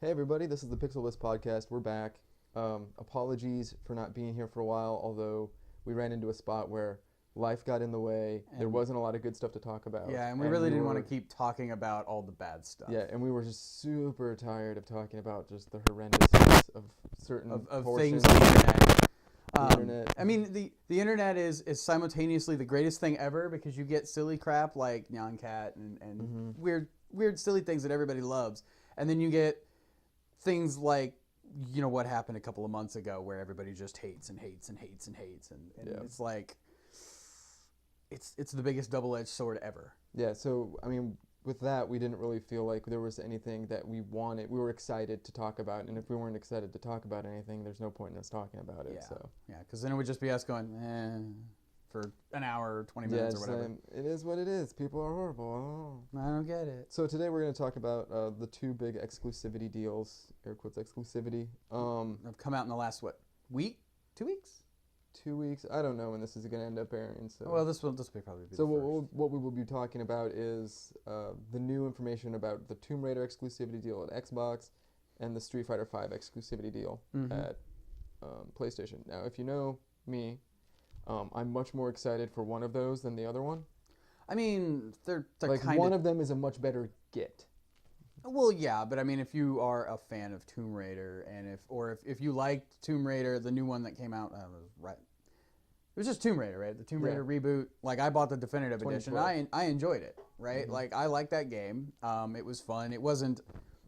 Hey everybody, this is the Pixelblips podcast. We're back. Apologies for not being here for a while, although we ran into a spot where life got in the way. There wasn't a lot of good stuff to talk about. Yeah, and we really didn't want to keep talking about all the bad stuff. Yeah, and we were just super tired of talking about just the horrendousness of certain of portions things on the internet. the internet. I mean, the internet is simultaneously the greatest thing ever because you get silly crap like Nyan Cat and weird silly things that everybody loves, and then you get things like, you know, what happened a couple of months ago where everybody just hates and hates and hates and hates, and it's like it's the biggest double-edged sword ever. Yeah, so I mean, with that, we didn't really feel like there was anything that we wanted. We were excited to talk about, and if we weren't excited to talk about anything, there's no point in us talking about it. Yeah, So yeah, because then it would just be us going for an hour or 20 minutes or whatever. It is what it is. People are horrible. I don't get it. So today we're going to talk about the two big exclusivity deals, air quotes exclusivity. Have come out in the last, what, week? 2 weeks? 2 weeks. I don't know when this is going to end up airing. So well, this will probably be so the first. what we will be talking about is the new information about the Tomb Raider exclusivity deal at Xbox and the Street Fighter V exclusivity deal at PlayStation. Now, if you know me, I'm much more excited for one of those than the other one. I mean, they're like kind one of them is a much better get. Well, yeah, but I mean, if you are a fan of Tomb Raider, and if you liked Tomb Raider, the new one that came out, right? It was just Tomb Raider, right? The Tomb Raider reboot. Like, I bought the definitive edition. I enjoyed it, right? Like, I liked that game. It was fun. It wasn't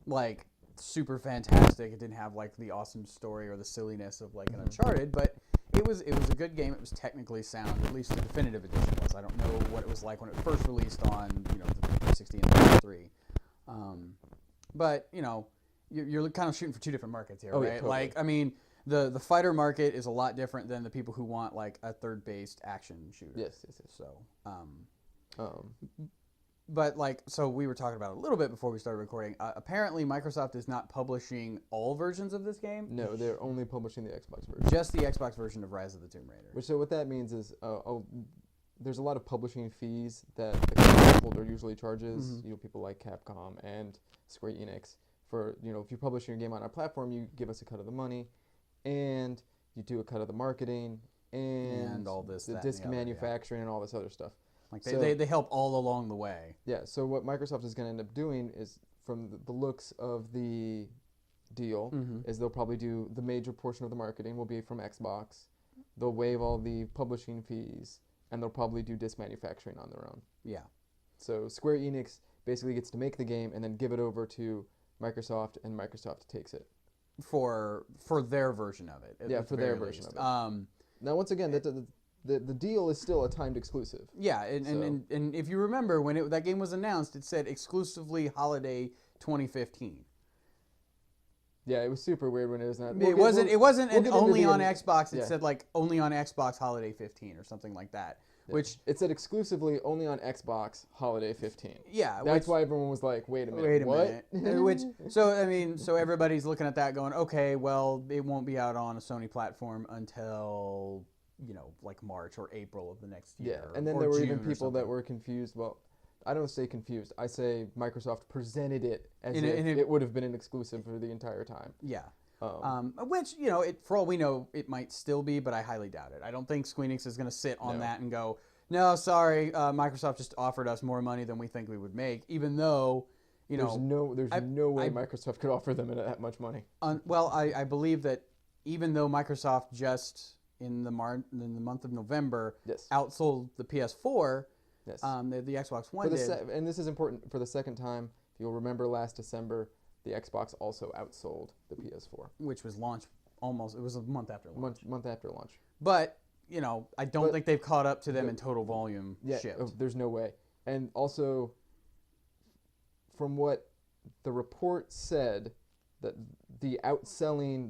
like super fantastic. It didn't have like the awesome story or the silliness of like an Uncharted, but it was a good game. It was technically sound. At least the definitive edition was. I don't know what it was like when it first released on the 360 and the PS3. But you know, you're kind of shooting for two different markets here, right? Yeah, totally. Like, I mean, the fighter market is a lot different than the people who want like a third-based action shooter. Yes. So, but like, so we were talking about it a little bit before we started recording. Apparently, Microsoft is not publishing all versions of this game. No, they're only publishing the Xbox version. Just the Xbox version of Rise of the Tomb Raider. So what that means is, there's a lot of publishing fees that the console holder usually charges. You know, people like Capcom and Square Enix for, you know, if you're publishing your game on our platform, you give us a cut of the money, and you do a cut of the marketing and all this, the that, disc and the other, manufacturing and all this other stuff. Like they help all along the way. Yeah. So what Microsoft is going to end up doing is, from the looks of the deal, is they'll probably do the major portion of the marketing will be from Xbox. They'll waive all the publishing fees, and they'll probably do disc manufacturing on their own. Yeah. So Square Enix basically gets to make the game and then give it over to Microsoft, and Microsoft takes it for their version of it. Yeah, for their version of it. Now, once again, the deal is still a timed exclusive. Yeah, and if you remember when that game was announced, it said exclusively holiday 2015. Yeah, it was super weird when it was not. It wasn't only on Xbox. It said like only on Xbox holiday 15 or something like that. Yeah. Which it said exclusively only on Xbox holiday 15. Yeah, that's why everyone was like, "Wait a minute, what?" So everybody's looking at that, going, "Okay, well, it won't be out on a Sony platform until, you know, like March or April of the next year." Yeah, and then there were even people that were confused. Well, I don't say confused. I say Microsoft presented it as if it would have been an exclusive for the entire time. Yeah. Which, you know, for all we know, it might still be, but I highly doubt it. I don't think Square Enix is going to sit on that and go, "No, sorry, Microsoft just offered us more money than we think we would make," even though, you know... There's no way Microsoft could offer them that much money. Well, I believe that even though Microsoft just, in the month of November, outsold the PS4, the Xbox One did. And this is important, for the second time, if you'll remember last December, the Xbox also outsold the PS4. Which was launched it was a month after launch. Month after launch. But, you know, I don't think they've caught up to them in total volume shipped. There's no way. And also, from what the report said, that the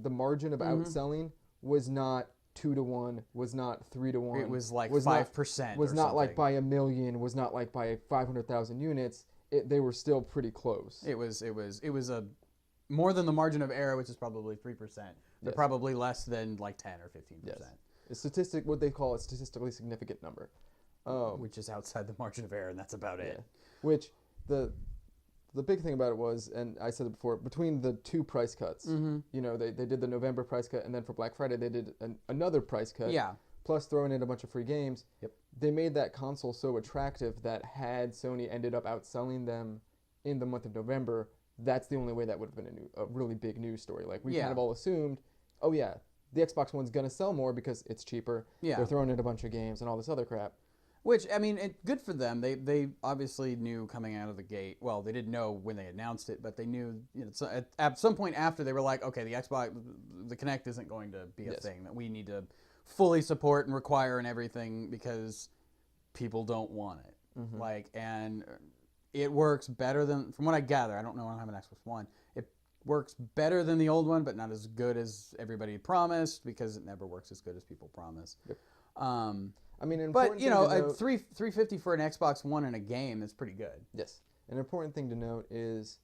margin of outselling was not 2-to-1, was not 3-to-1. It was like 5%. Was not like by 1 million, was not like by 500,000 units. They were still pretty close. It was a more than the margin of error, which is probably 3%. But probably less than like 10 or 15%. What they call a statistically significant number, which is outside the margin of error, and that's about it. Which the the big thing about it was, and I said it before, between the 2 price cuts, you know, they did the November price cut, and then for Black Friday they did another price cut. Yeah. Plus throwing in a bunch of free games. Yep. They made that console so attractive that had Sony ended up outselling them in the month of November, that's the only way that would have been a really big news story. Like, we kind of all assumed, oh yeah, the Xbox One's going to sell more because it's cheaper. Yeah. They're throwing in a bunch of games and all this other crap. Which, I mean, good for them. They obviously knew coming out of the gate. Well, they didn't know when they announced it, but they knew, you know, so at some point after, they were like, okay, the Kinect isn't going to be a thing that we need to fully support and require and everything because people don't want it. Like, and it works better than, from what I gather, I don't know, I don't have an Xbox One. It works better than the old one, but not as good as everybody promised because it never works as good as people promise. Yep. I mean, but you know, $350 for an Xbox One and a game is pretty good. Yes. An important thing to note is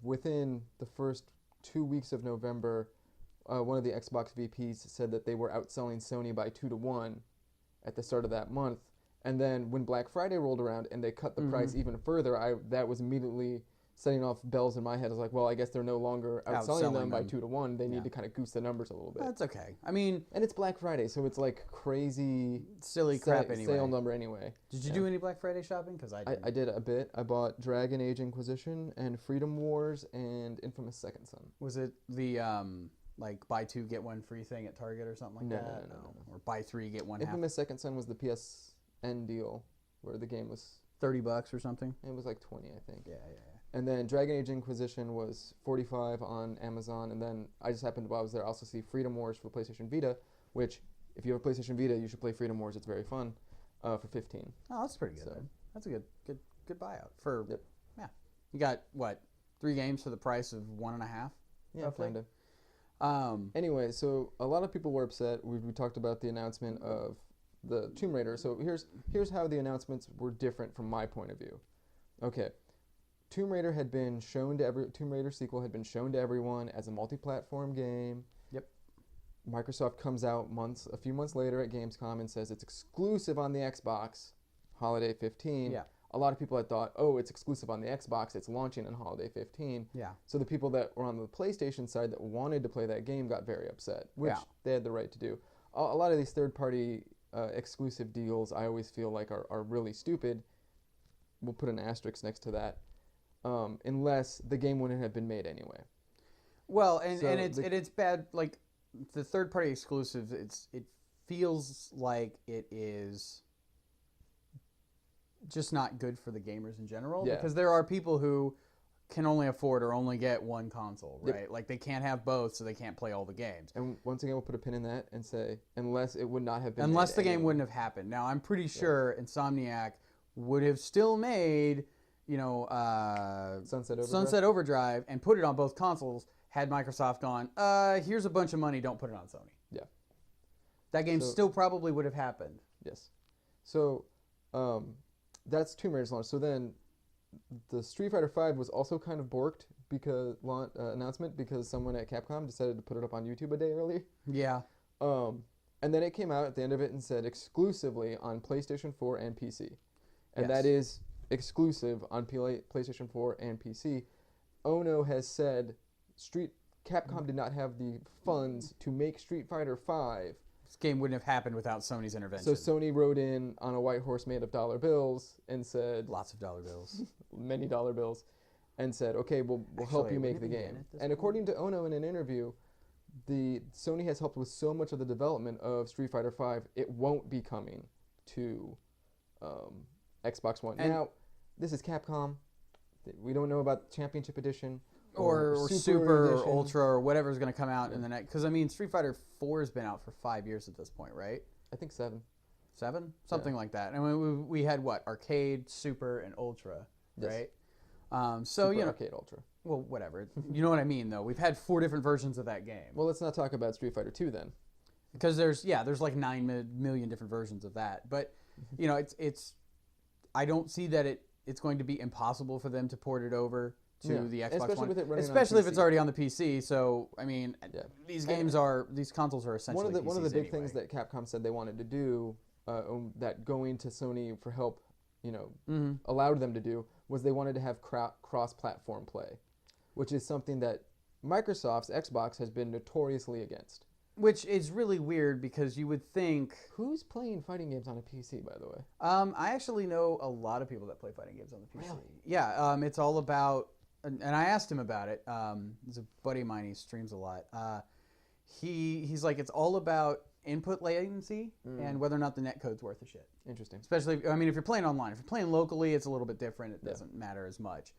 within the first 2 weeks of November, one of the Xbox VPs said that they were outselling Sony by 2 to 1 at the start of that month. And then when Black Friday rolled around and they cut the price even further, that was immediately setting off bells in my head. I was like, well, I guess they're no longer outselling them by 2 to 1. They need to kind of goose the numbers a little bit. That's okay. I mean, and it's Black Friday, so it's like crazy, silly crap anyway. Sale number anyway. Did you do any Black Friday shopping? Because I did a bit. I bought Dragon Age Inquisition and Freedom Wars and Infamous Second Son. Was it the like buy 2 get 1 free thing at Target or something like that? No. Or buy 3 get 1 half. Infamous Second Son was the PSN deal where the game was $30 or something. It was like 20, I think. Yeah. And then Dragon Age Inquisition was $45 on Amazon, and then I just happened to, while I was there, also see Freedom Wars for PlayStation Vita, which, if you have a PlayStation Vita, you should play Freedom Wars. It's very fun. For $15. Oh, that's pretty good. So, that's a good buyout for. Yep. Yeah. You got what? 3 games for the price of 1.5. Yeah, kind of. Anyway, so a lot of people were upset. We talked about the announcement of the Tomb Raider. So here's how the announcements were different from my point of view. Okay. Tomb Raider Tomb Raider sequel had been shown to everyone as a multi-platform game. Yep. Microsoft comes out a few months later at Gamescom and says it's exclusive on the Xbox, Holiday 15. Yeah. A lot of people had thought, oh, it's exclusive on the Xbox, it's launching on Holiday 15. Yeah. So the people that were on the PlayStation side that wanted to play that game got very upset, which they had the right to do. A lot of these third-party exclusive deals I always feel like are really stupid. We'll put an asterisk next to that. Unless the game wouldn't have been made anyway. Well, and it's bad. Like the third-party exclusive, it feels like it is just not good for the gamers in general. Yeah. Because there are people who can only afford or only get one console, right? Yep. Like they can't have both, so they can't play all the games. And once again, we'll put a pin in that and say, unless it would not have been unless made the game anyway. wouldn't have happened. Now, I'm pretty sure Insomniac would have still made, you know, Sunset Overdrive and put it on both consoles had Microsoft gone, here's a bunch of money, don't put it on Sony. Yeah. That game still probably would have happened. Yes. So that's Tomb Raider's launch. So then the Street Fighter V was also kind of borked because announcement because someone at Capcom decided to put it up on YouTube a day early. Yeah. And then it came out at the end of it and said exclusively on PlayStation 4 and PC. And that is exclusive on PlayStation 4 and PC. Ono has said Capcom did not have the funds to make Street Fighter V. This game wouldn't have happened without Sony's intervention. So Sony rode in on a white horse made of dollar bills and said... Lots of dollar bills. Many dollar bills. And said, okay, we'll help you make the game. And according to Ono in an interview, Sony has helped with so much of the development of Street Fighter V, it won't be coming to Xbox One. And now, this is Capcom. We don't know about Championship Edition. Or Super or Ultra or whatever's going to come out in the next... Because, I mean, Street Fighter 4 has been out for 5 years at this point, right? I think 7. 7? Something like that. I mean, we had, what? Arcade, Super, and Ultra, right? So, Super, you know... Arcade, Ultra. Well, whatever. You know what I mean, though. We've had 4 different versions of that game. Well, let's not talk about Street Fighter 2 then. Because there's like 9 million different versions of that. But, you know, it's... I don't see that it's going to be impossible for them to port it over to the Xbox especially One, with it running especially on if it's already on the PC. So I mean, these consoles are essentially one of the big anyway. things that Capcom said they wanted to do, that going to Sony for help allowed them to do was they wanted to have cross-platform play, which is something that Microsoft's Xbox has been notoriously against. Which is really weird because you would think... Who's playing fighting games on a PC, by the way? I actually know a lot of people that play fighting games on the PC. Really? Yeah, it's all about... And I asked him about it. He's a buddy of mine. He streams a lot. He's like, it's all about input latency and whether or not the netcode's worth a shit. Interesting. Especially, if you're playing online. If you're playing locally, it's a little bit different. It doesn't matter as much.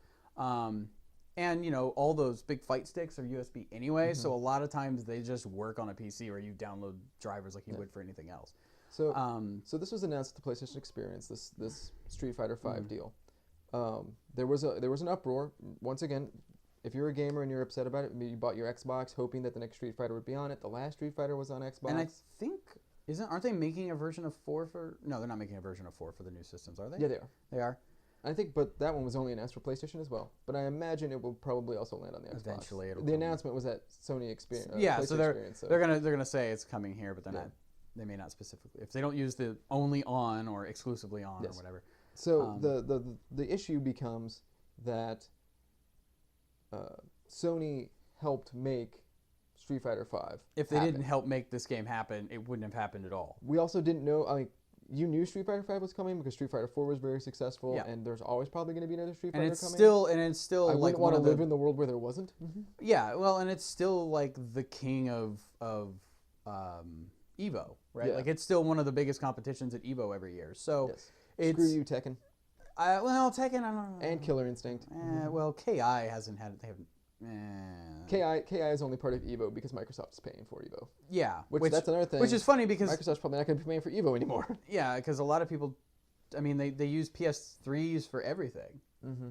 And, all those big fight sticks are USB anyway, so a lot of times they just work on a PC where you download drivers like you would for anything else. So this was announced at the PlayStation Experience, this Street Fighter V deal. There was an uproar. Once again, if you're a gamer and you're upset about it, maybe you bought your Xbox hoping that the next Street Fighter would be on it. The last Street Fighter was on Xbox. And I think, aren't they making a version of 4 for... No, they're not making a version of 4 for the new systems, are they? Yeah, they are. They are? I think, but that one was only announced for PlayStation as well. But I imagine it will probably also land on the Xbox. Eventually, the announcement was at Sony Experience. Yeah, so they're gonna say it's coming here, but they're not. They may not specifically. If they don't use the only on or exclusively on or whatever. So the issue becomes that Sony helped make Street Fighter V. If they didn't help make this game happen, it wouldn't have happened at all. We also didn't know. I mean, you knew Street Fighter V was coming because Street Fighter 4 was very successful, and there's always probably going to be another Street Fighter coming. And it's still. I wouldn't want to live in the world where there wasn't. Yeah, well, and it's still like the king of Evo, right? Yeah. Like it's still one of the biggest competitions at Evo every year. So screw you, Tekken. Well, Tekken, I don't know. And Killer Instinct. Well, KI hasn't had. They haven't. KI is only part of Evo because Microsoft is paying for Evo. Yeah, which that's another thing. Which is funny because Microsoft's probably not going to be paying for Evo anymore. Yeah, because a lot of people, I mean, they use PS3s for everything,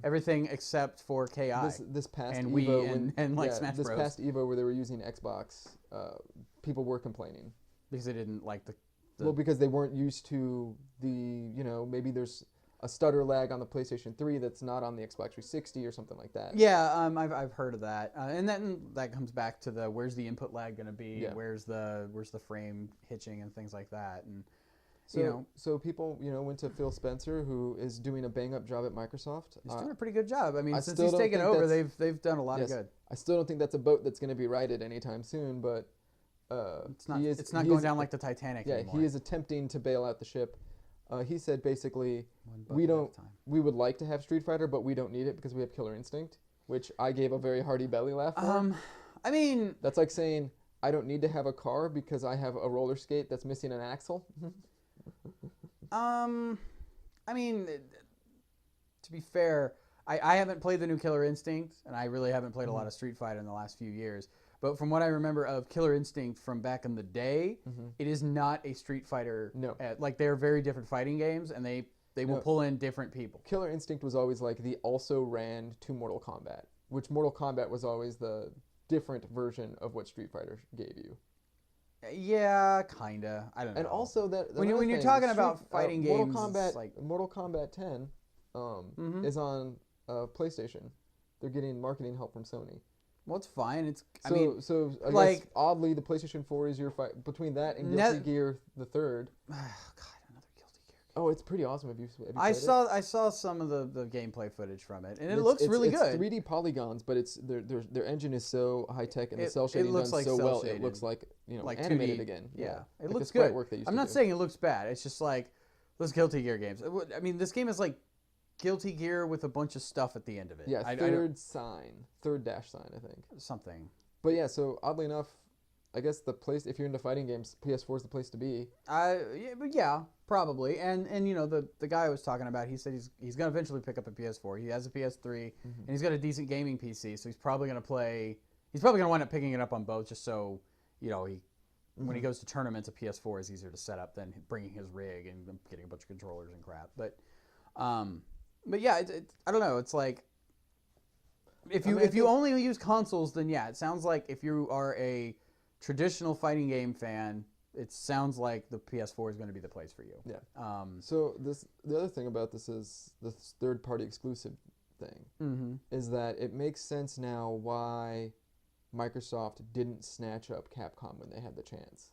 everything except for KI. This past and Evo Wii and like Smash Bros. This past Evo where they were using Xbox, people were complaining because they didn't like the well, because they weren't used to the maybe there's a stutter lag on the PlayStation 3 that's not on the Xbox 360 or something like that. Yeah, I've heard of that, and then that comes back to the where's the input lag going to be, where's the frame hitching and things like that, and so people went to Phil Spencer, who is doing a bang up job at Microsoft. He's doing a pretty good job. I mean, since he's taken over, they've done a lot of good. I still don't think that's a boat that's going to be righted anytime soon, but it's not going down like the Titanic anymore. Yeah, he is attempting to bail out the ship. He said basically, we would like to have Street Fighter, but we don't need it because we have Killer Instinct, which I gave a very hearty belly laugh for. I mean, that's like saying I don't need to have a car because I have a roller skate that's missing an axle. I mean, to be fair, I haven't played the new Killer Instinct, and I really haven't played a lot of Street Fighter in the last few years. But from what I remember of Killer Instinct from back in the day, it is not a Street Fighter. No. Like, they're very different fighting games, and they will pull in different people. Killer Instinct was always like the also-ran to Mortal Kombat, which Mortal Kombat was always the different version of what Street Fighter gave you. Yeah, kinda. I don't know. And also that when you're talking about fighting games, Mortal Kombat 10 is on PlayStation. They're getting marketing help from Sony. Well, it's fine. I guess oddly, the PlayStation 4 is your fight between that and Guilty Gear the third. God, another Guilty Gear. Oh, it's pretty awesome. Have you I saw some of the gameplay footage from it, and it looks really good. It's 3D polygons, but it's their engine is so high tech and the cell shading done like so well. It looks like like animated 2D. again. Yeah, it like looks the sprite good. Work they used I'm to not do. saying it looks bad. It's just like those Guilty Gear games. I mean, this game is like Guilty Gear with a bunch of stuff at the end of it. Yeah, third dash sign, I think. Something. But yeah, so oddly enough, I guess if you're into fighting games, PS4 is the place to be. Yeah, probably. And the guy I was talking about, he said he's gonna eventually pick up a PS4. He has a PS3, and he's got a decent gaming PC, so he's probably gonna wind up picking it up on both, just so when he goes to tournaments, a PS4 is easier to set up than bringing his rig and getting a bunch of controllers and crap. But yeah, I don't know. It's like if you only use consoles, then yeah, it sounds like if you are a traditional fighting game fan, it sounds like the PS4 is going to be the place for you. Yeah. So the other thing about this is this third-party exclusive thing is that it makes sense now why Microsoft didn't snatch up Capcom when they had the chance.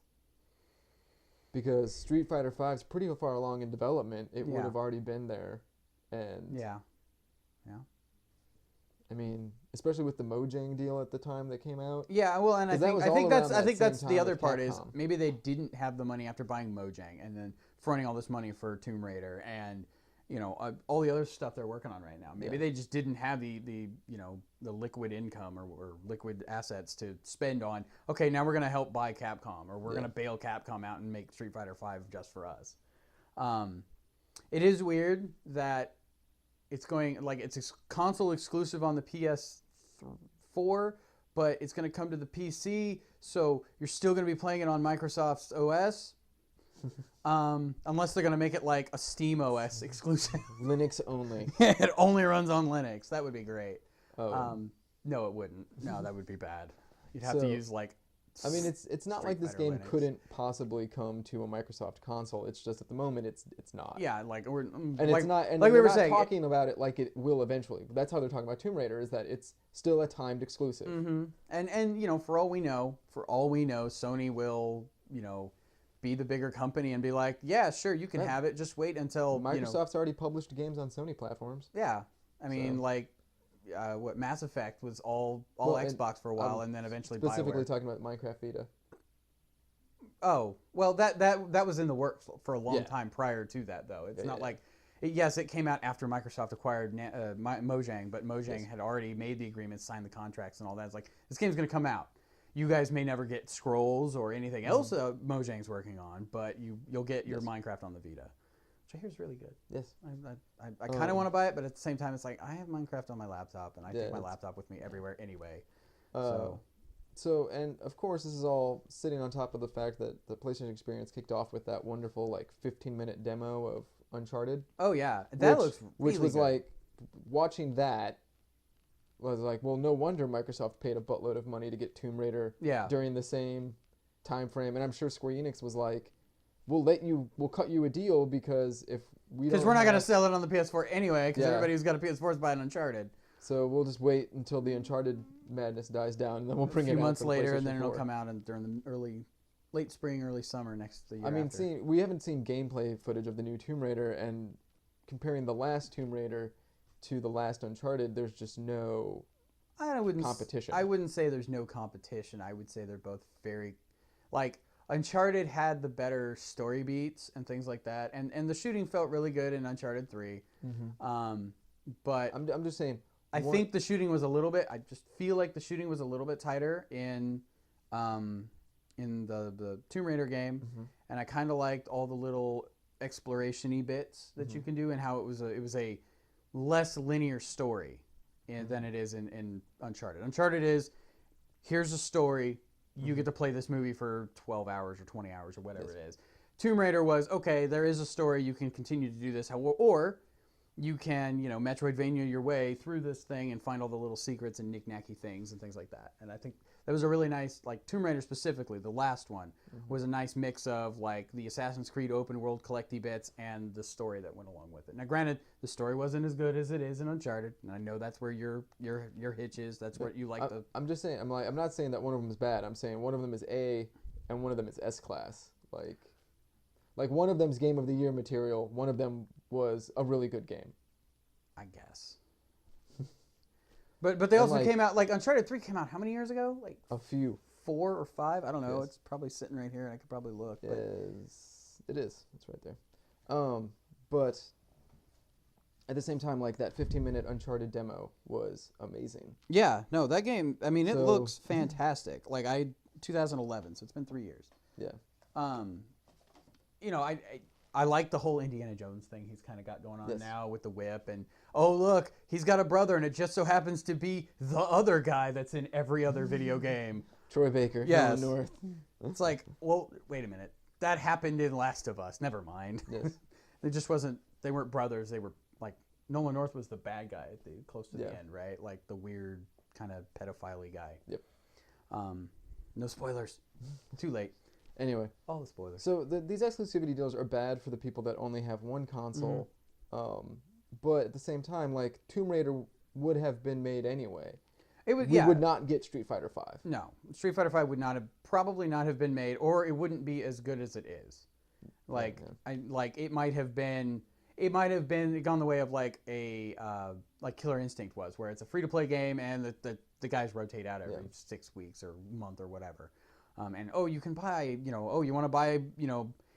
Because Street Fighter V is pretty far along in development. It would have already been there. And yeah. I mean, especially with the Mojang deal at the time that came out. Yeah, well, and I 'Cause that think was I all think around that's that same the time other with part is Capcom. maybe they didn't have the money after buying Mojang and then fronting all this money for Tomb Raider and all the other stuff they're working on right now. Maybe they just didn't have the the liquid income or liquid assets to spend on. Okay, now we're gonna help buy Capcom, or we're gonna bail Capcom out and make Street Fighter V just for us. It is weird that it's going it's console exclusive on the PS4, but it's going to come to the PC, so you're still going to be playing it on Microsoft's OS. Unless they're going to make it like a Steam OS exclusive. Linux only. It only runs on Linux. That would be great. Oh. No, it wouldn't. No, that would be bad. You'd have to use I mean, it's not like this game couldn't possibly come to a Microsoft console. It's just at the moment it's not. Yeah, It's not. And like we we were not saying, talking about it like it will eventually. That's how they're talking about Tomb Raider, is that it's still a timed exclusive. Mm-hmm. And for all we know, Sony will be the bigger company and be like, yeah, sure, you can have it. Just wait until Microsoft's already published games on Sony platforms. Yeah, I mean what Mass Effect was all Xbox for a while, and then eventually specifically BioWare. talking about Minecraft Vita. Oh, well, that was in the works for a long time prior to that, though. It's not like, yes, it came out after Microsoft acquired Mojang, but Mojang had already made the agreements, signed the contracts, and all that. It's like, this game's going to come out. You guys may never get Scrolls or anything else Mojang's working on, but you'll get your Minecraft on the Vita, which I hear is really good. Yes. I kind of want to buy it, but at the same time, it's like, I have Minecraft on my laptop, and I take my laptop with me everywhere anyway. So, and of course, this is all sitting on top of the fact that the PlayStation experience kicked off with that wonderful 15-minute demo of Uncharted. Oh yeah, that looks really which was good. like, watching that was like, well, no wonder Microsoft paid a buttload of money to get Tomb Raider during the same time frame, and I'm sure Square Enix was like, we'll cut you a deal because we're not going to sell it on the PS4 anyway, because everybody who's got a PS4 is buying Uncharted. So we'll just wait until the Uncharted madness dies down, and then we'll bring it out. A few months for later, and then PlayStation it'll 4. come out during the late spring, early summer next year. I mean, we haven't seen gameplay footage of the new Tomb Raider, and comparing the last Tomb Raider to the last Uncharted, there's just no competition. I wouldn't say there's no competition. I would say they're both very, Uncharted had the better story beats and things like that, and the shooting felt really good in Uncharted 3. Mm-hmm. But I'm just saying. I think the shooting was a little bit. I just feel like the shooting was a little bit tighter in the Tomb Raider game, and I kind of liked all the little exploration-y bits that you can do, and how it was a less linear story than it is in Uncharted. Uncharted is, here's a story. You get to play this movie for 12 hours or 20 hours or whatever it is. Tomb Raider was, okay, there is a story. You can continue to do this, or you can, Metroidvania your way through this thing and find all the little secrets and knick-knacky things and things like that. And I think that was a really nice, Tomb Raider specifically, the last one, was a nice mix of, the Assassin's Creed open world collecty bits and the story that went along with it. Now, granted, the story wasn't as good as it is in Uncharted, and I know that's where your hitch is. That's what you like. I'm just saying. I'm not saying that one of them is bad. I'm saying one of them is A, and one of them is S class. Like one of them's Game of the Year material. One of them was a really good game. I guess. But they also came out, Uncharted 3 came out how many years ago? A few. 4 or 5? I don't know. Yes. It's probably sitting right here. I could probably look. It is. It's right there. But at the same time, that 15-minute Uncharted demo was amazing. Yeah. No, that game, I mean, it looks fantastic. 2011, so it's been 3 years. Yeah. I like the whole Indiana Jones thing he's kind of got going on now with the whip, and look, he's got a brother, and it just so happens to be the other guy that's in every other video game. Troy Baker. Yes. North. It's like, well, wait a minute, that happened in Last of Us. Never mind. Yes. They weren't brothers. They were Nolan North was the bad guy close to the end, right? The weird kind of pedophile guy. Yep. No spoilers. Too late. Anyway, all the spoilers. So these exclusivity deals are bad for the people that only have one console, but at the same time, Tomb Raider would have been made anyway. We would not get Street Fighter V. No, Street Fighter V would probably not have been made, or it wouldn't be as good as it is. It might have been. it might have gone the way of like a like Killer Instinct was, where it's a free-to-play game and the guys rotate out every 6 weeks or month or whatever. And you can buy, you want to buy,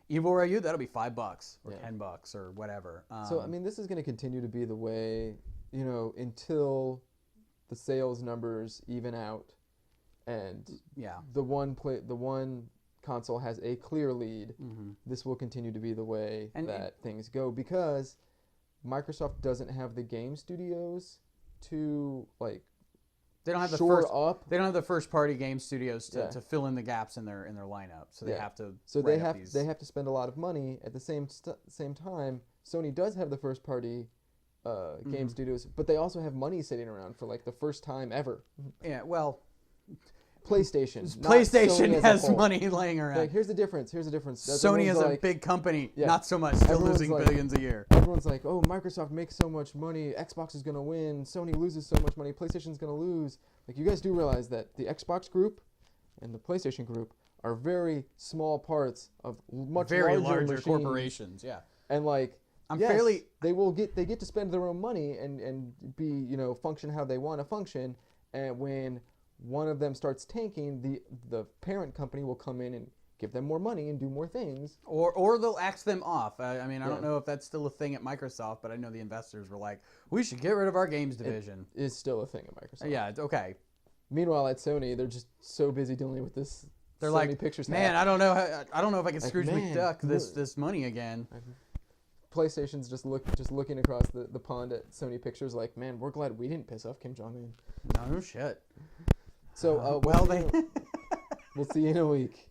Evil Ryu, that'll be $5 or $10 or whatever. So I mean, this is going to continue to be the way, until the sales numbers even out, and the one console has a clear lead. This will continue to be the way that things go, because Microsoft doesn't have the game studios to like. They don't have the They don't have the first-party game studios to fill in the gaps in their lineup, so they have to. So they have to spend a lot of money. At the same time, Sony does have the first-party game studios, but they also have money sitting around for like the first time ever. Yeah, well, PlayStation has money laying around. Like, here's the difference. Sony is a big company, not so much. Still losing billions a year. Everyone's like, oh, Microsoft makes so much money. Xbox is going to win. Sony loses so much money. PlayStation's going to lose. Like, you guys do realize that the Xbox group and the PlayStation group are very small parts of much larger machines. Corporations. Yeah. And like, they get to spend their own money and be, function how they want to function. And when one of them starts tanking, the parent company will come in and give them more money and do more things. Or they'll axe them off. I don't know if that's still a thing at Microsoft, but I know the investors were like, we should get rid of our games division. It is still a thing at Microsoft. Yeah, okay. Meanwhile, at Sony, they're just so busy dealing with this. They're Sony like, Pictures man, hack. I don't know if I can Scrooge McDuck this money again. PlayStation's just looking across the pond at Sony Pictures like, man, we're glad we didn't piss off Kim Jong-un. No shit. So, we'll see you in a week.